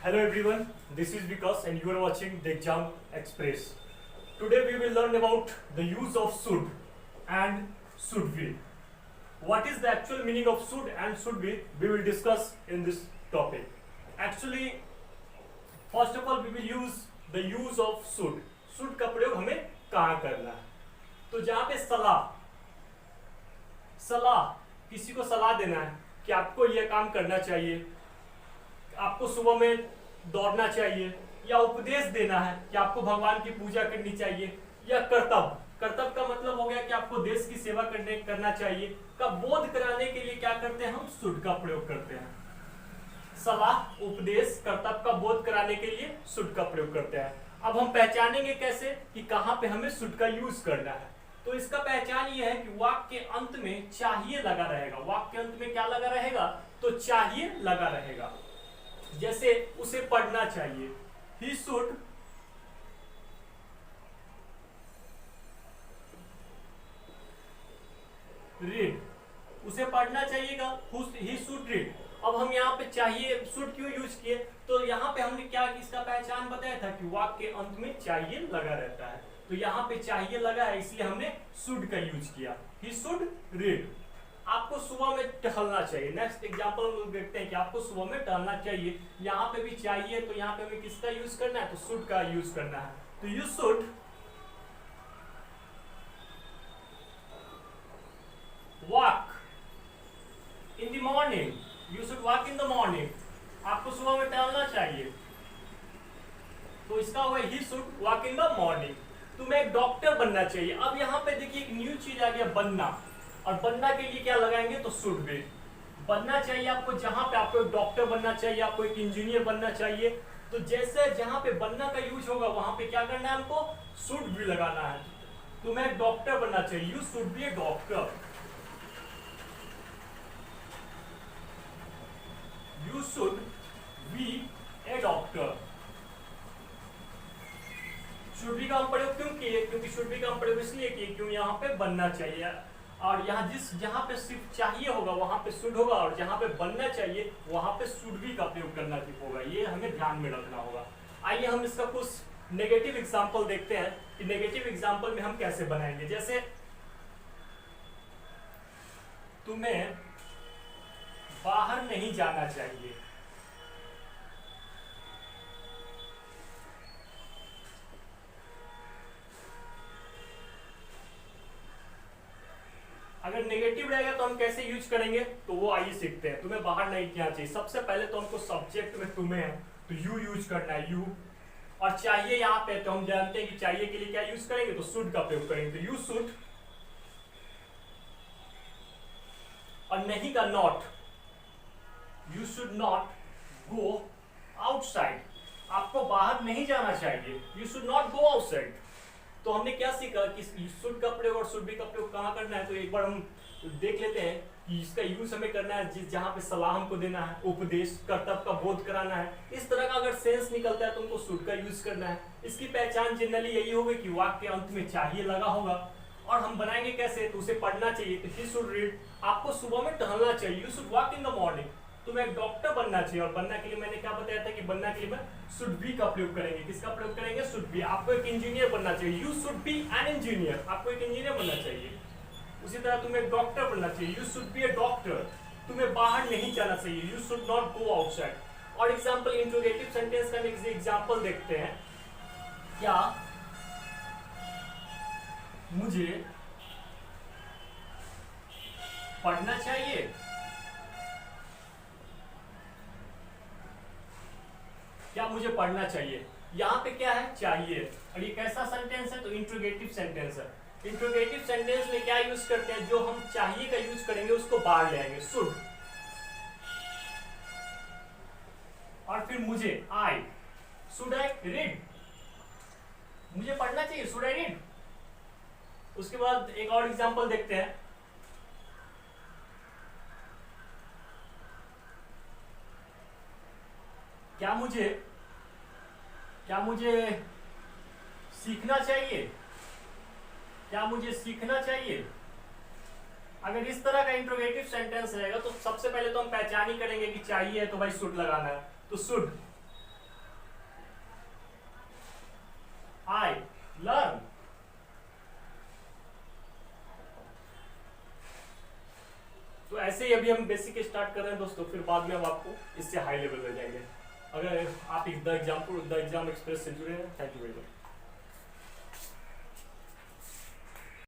Hello everyone, this is Vikas and you are watching the Exam Express. Today we will learn about the use of should and should be. What is the actual meaning of should and should be? We will discuss in this topic. Actually, first of all we will use the use of should. Should का प्रयोग हमें कहाँ करना है? तो जहाँ पे सलाह किसी को सलाह देना है कि आपको यह काम करना चाहिए, आपको सुबह में दौड़ना चाहिए, या उपदेश देना है कि आपको भगवान की पूजा करनी चाहिए, या कर्तव्य का मतलब हो गया कि आपको देश की सेवा करना चाहिए का बोध कराने के लिए क्या करते हैं, हम शुड का प्रयोग करते हैं। सलाह, उपदेश, कर्तव्य का बोध कराने के लिए शुड का प्रयोग करते हैं। अब हम पहचानेंगे कैसे कि कहां पे हमें शुड का यूज करना है। तो इसका पहचान ये है कि वाक्य के अंत में चाहिए लगा रहेगा। वाक्य के अंत में क्या लगा रहेगा? तो चाहिए लगा रहेगा। जैसे उसे पढ़ना चाहिए, he should read, उसे पढ़ना चाहिएगा, he should read। अब हम यहाँ पे चाहिए should क्यों यूज किए? तो यहाँ पे हमने क्या इसका पहचान बताया था कि वाक्य के अंत में चाहिए लगा रहता है। तो यहाँ पे चाहिए लगा है इसलिए हमने should का यूज किया, he should read। आपको सुबह में टहलना चाहिए। नेक्स्ट एग्जांपल हम लोग देखते हैं कि आपको सुबह में टहलना चाहिए। यहाँ पे भी चाहिए, तो यहाँ पे हमें किसका यूज करना है? तो शुड का यूज करना है। तो you should walk in the morning. You should walk in the morning. आपको सुबह में टहलना चाहिए, तो इसका हुआ he should walk in the morning. तुम्हें एक डॉक्टर बनना चाहिए। अब यहाँ पे देखिए एक न्यू चीज आ गया, बनना। और बनना के लिए क्या लगाएंगे? तो शुड बी। बनना चाहिए आपको, जहां पे आपको एक डॉक्टर बनना चाहिए, आपको एक इंजीनियर बनना चाहिए। तो जैसे जहां पे बनना का यूज होगा वहां पे क्या करना है? हमको शुड बी लगाना है। तुम्हें एक डॉक्टर बनना चाहिए, you should be A doctor. You should be A doctor. Should be का हम प्रयोग क्यों किए? क्योंकि शुड बी का हम प्रयोग इसलिए किए क्यों यहाँ पे बनना चाहिए। और यहाँ जहां पे सिर्फ चाहिए होगा वहां पे शुड होगा, और जहां पे बनना चाहिए वहां पे शुड बी का प्रयोग करना होगा। ये हमें ध्यान में रखना होगा। आइए हम इसका कुछ नेगेटिव एग्जांपल देखते हैं कि नेगेटिव एग्जांपल में हम कैसे बनाएंगे। जैसे तुम्हें बाहर नहीं जाना चाहिए। अगर नेगेटिव रहेगा तो हम कैसे यूज करेंगे, तो वो आइए सीखते हैं। तुम्हें बाहर नहीं जाना चाहिए। सबसे पहले तो हमको सब्जेक्ट में तुम्हें है तो यू यूज करना है, यू। और चाहिए यहाँ पे तो हम जानते हैं कि चाहिए के लिए क्या यूज करेंगे? तो शुड का प्रयोग करेंगे। तो यू शुड। और नहीं का not, you should not go outside. आपको बाहर नहीं जाना चाहिए, you should not go outside. तो हमने क्या सीखा कि शुड का प्रयोग और शुड बी का प्रयोग कहाँ करना है। तो एक बार हम देख लेते हैं कि इसका यूज हमें करना है जहां पे सलाह हमको देना है, उपदेश, कर्तव्य का बोध कराना है। इस तरह का अगर सेंस निकलता है तो उनको शुड का यूज करना है। इसकी पहचान जनरली यही होगी कि वाक्य के अंत में चाहिए लगा होगा। और हम बनाएंगे कैसे? तो उसे पढ़ना चाहिए, तो ही शुड रीड। आपको सुबह में टहलना चाहिए, you should walk in the morning. तुम्हें एक डॉक्टर बनना चाहिए, और बनना के लिए मैंने क्या बताया था कि बनना के लिए मैं शुड बी का प्रयोग करेंगे। किसका प्रयोग करेंगे? Should be. आपको एक इंजीनियर बनना चाहिए, you should be an engineer. आपको एक इंजीनियर बनना चाहिए। उसी तरह तुम्हें एक डॉक्टर बनना चाहिए, you should be A doctor. तुम्हें बाहर नहीं जाना चाहिए, you should not go outside. और एग्जाम्पल इंट्रोगेटिव सेंटेंस का एग्जाम्पल देखते हैं। क्या मुझे पढ़ना चाहिए? क्या मुझे पढ़ना चाहिए? यहाँ पे क्या है? चाहिए। और ये कैसा सेंटेंस है? तो इंट्रोगेटिव सेंटेंस है। इंट्रोगेटिव सेंटेंस में क्या यूज करते हैं? जो हम चाहिए का यूज करेंगे उसको बाहर ले आएंगे, शुड। और फिर मुझे, आई, शुड आई रीड। मुझे पढ़ना चाहिए, शुड आई रीड। उसके बाद एक और एग्जांपल देखते हैं। क्या मुझे सीखना चाहिए? क्या मुझे सीखना चाहिए? अगर इस तरह का इंट्रोगेटिव सेंटेंस रहेगा तो सबसे पहले तो हम पहचान ही करेंगे कि चाहिए है तो भाई शुड लगाना है, तो शुड। ऐसे ही अभी हम बेसिक स्टार्ट कर रहे हैं दोस्तों, फिर बाद में हम आपको इससे हाई लेवल में जाएंगे। अगर आप द एग्जाम एक्सप्रेस से जुड़े हैं, थैंक यू वेरी मच।